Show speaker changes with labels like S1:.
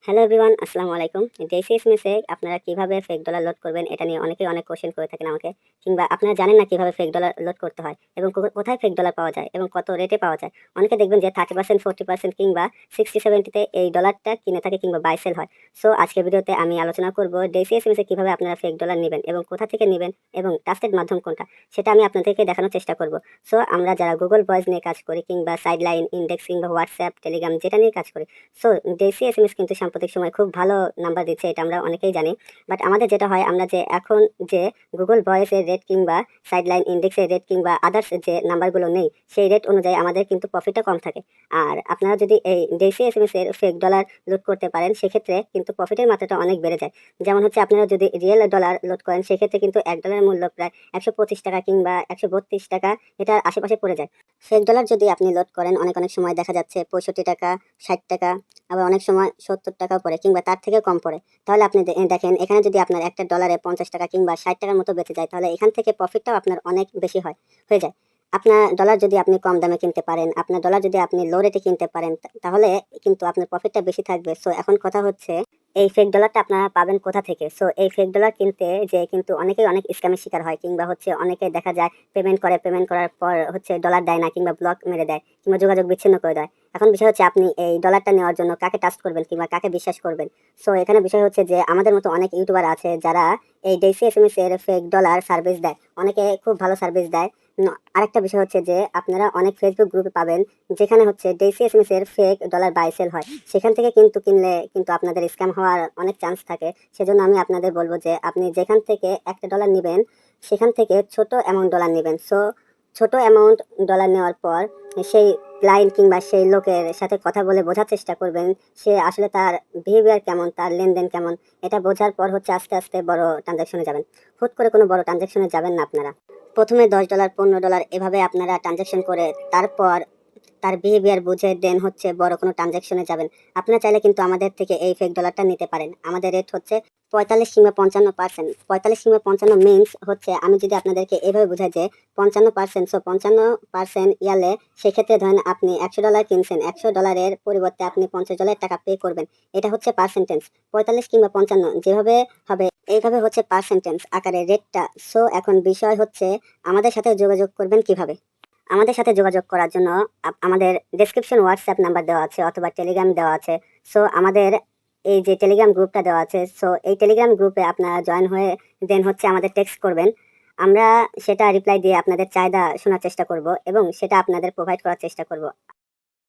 S1: Hello everyone, আসসালামু আলাইকুম। ডেসিএসএমএসে আপনারা কিভাবে ফেক ডলার লোড করবেন এটা নিয়ে অনেকেই অনেক কোশ্চেন করে থাকেন আমাকে, কিংবা আপনারা জানেন না কিভাবে ফেক ডলার লোড করতে হয় এবং কোথায় ফেক ডলার পাওয়া যায় এবং কত রেটে পাওয়া যায়। অনেকে দেখবেন যে 30%, 40% কিংবা 60-70-তে এই ডলারটা কিনে থাকে কিংবা বাই সেল হয়। সো আজকের ভিডিওতে আমি আলোচনা করব ডেসিএসএমএসে কিভাবে আপনারা ফেক ডলার নেবেন এবং কোথা থেকে নেবেন এবং ট্রাস্টেড মাধ্যম কোনটা সেটা আমি আপনাদেরকে দেখানোর চেষ্টা করব। সো আমরা যারা গুগল ভয়েস নিয়ে কাজ করি কিংবা সাইডলাইন ইন্ডেক্স কিংবা হোয়াটসঅ্যাপ টেলিগ্রাম যেটা নিয়ে কাজ করি, সো ডেসিএসএমএস কিন্তু সাম্প্রতিক সময় খুব ভালো নাম্বার দিচ্ছে, এটা আমরা অনেকেই জানি। বাট আমাদের যেটা হয়, আমরা যে এখন যে গুগল ভয়েসের রেট কিংবা সাইডলাইন ইন্ডেক্সের রেট কিংবা আদার্স যে নাম্বারগুলো নেই, সেই রেট অনুযায়ী আমাদের কিন্তু প্রফিটটা কম থাকে। আর আপনারা যদি এই ডেসিএসএমএস এর ফেক ডলার লোড করতে পারেন, সেক্ষেত্রে কিন্তু প্রফিটের মাত্রাটা অনেক বেড়ে যায়। যেমন হচ্ছে, আপনারা যদি রিয়েল ডলার লোড করেন, সেক্ষেত্রে কিন্তু $1 মূল্য প্রায় 125 টাকা কিংবা 132 টাকা, এটার আশেপাশে পড়ে যায়। ফেক ডলার যদি আপনি লোড করেন, অনেক অনেক সময় দেখা যাচ্ছে 65 টাকা, 60 টাকা, আবার অনেক সময় 70 টাকাও পড়ে কিংবা তার থেকেও কম পড়ে। তাহলে আপনি দেখেন, এখানে যদি আপনার একটা ডলারে 50 টাকা কিংবা 60 টাকার মতো বেঁচে যায়, তাহলে এখান থেকে প্রফিটটাও আপনার অনেক বেশি হয়ে যায়। আপনার ডলার যদি আপনি কম দামে কিনতে পারেন, আপনার ডলার যদি আপনি লো রেটে কিনতে পারেন, তাহলে কিন্তু আপনার প্রফিটটা বেশি থাকবে। সো এখন কথা হচ্ছে, এই ফেক ডলারটা আপনারা পাবেন কোথা থেকে? সো এই ফেক ডলার কিনতে যে কিন্তু অনেকেই অনেক স্ক্যামের শিকার হয়, কিংবা হচ্ছে অনেকে দেখা যায় পেমেন্ট করার পর হচ্ছে ডলার দেয় না কিংবা ব্লক মেরে দেয় কিংবা যোগাযোগ বিচ্ছিন্ন করে দেয়। এখন বিষয় হচ্ছে, আপনি এই ডলারটা নেওয়ার জন্য কাকে ট্রাস্ট করবেন কিংবা কাকে বিশ্বাস করবেন। সো এখানে বিষয় হচ্ছে যে, আমাদের মতো অনেক ইউটিউবার আছে যারা এই ডেসিএসএমএস এর ফেক ডলার সার্ভিস দেয়, অনেকে খুব ভালো সার্ভিস দেয়। আরেকটা বিষয় হচ্ছে যে, আপনারা অনেক ফেসবুক গ্রুপে পাবেন যেখানে হচ্ছে ডেসিএসএমএস এর ফেক ডলার বাই সেল হয়। সেখান থেকে কিন্তু কিনলে কিন্তু আপনাদের স্ক্যাম হওয়ার অনেক চান্স থাকে। সেজন্য আমি আপনাদের বলবো যে, আপনি যেখান থেকে একটা ডলার নেবেন, সেখান থেকে ছোট অ্যামাউন্ট ডলার নেবেন। সো ছোট অ্যামাউন্ট ডলার নেওয়ার পর সেই ক্লায়েন্ট কিংবা সেই লোকের সাথে কথা বলে বোঝার চেষ্টা করবেন সে আসলে তার বিহেভিয়ার কেমন, তার লেনদেন কেমন। এটা বোঝার পর হচ্ছে আস্তে আস্তে বড় ট্রানজাকশনে যাবেন। হুট করে কোনো বড় ট্রানজাকশনে যাবেন না আপনারা। প্রথমে $10, $15 এভাবে আপনারা ট্রানজাকশন করে, তারপর তার বিহেভিয়ার বুঝে দেন হচ্ছে বড় কোনো ট্রানজাকশনে যাবেন। আপনারা চাইলে কিন্তু আমাদের থেকে এই ফেক ডলারটা নিতে পারেন। আমাদের রেট হচ্ছে 45 কিংবা 55%। 45 কিংবা 55 মিনস হচ্ছে, আমি যদি আপনাদেরকে এভাবে বোঝাই যে 55%, সো 55% ইয়ারলে, সেক্ষেত্রে ধরেন আপনি $100 কিনছেন, $100 পরিবর্তে আপনি $50 টাকা পে করবেন। এটা হচ্ছে পার্সেন্টেজ। 45 কিংবা 55 যেভাবে হবে, এইভাবে হচ্ছে পার্সেন্টেজ আকারে রেটটা। সো এখন বিষয় হচ্ছে, আমাদের সাথে যোগাযোগ করবেন কিভাবে? আমাদের সাথে যোগাযোগ করার জন্য আমাদের ডেসক্রিপশন হোয়াটসঅ্যাপ নাম্বার দেওয়া আছে অথবা টেলিগ্রাম দেওয়া আছে। সো আমাদের এই যে টেলিগ্রাম গ্রুপটা দেওয়া আছে, সো এই টেলিগ্রাম গ্রুপে আপনারা জয়েন হয়ে দেন হচ্ছে আমাদের টেক্সট করবেন। আমরা সেটা রিপ্লাই দিয়ে আপনাদের চাহিদা শোনার চেষ্টা করব এবং সেটা আপনাদের প্রোভাইড করার চেষ্টা করব।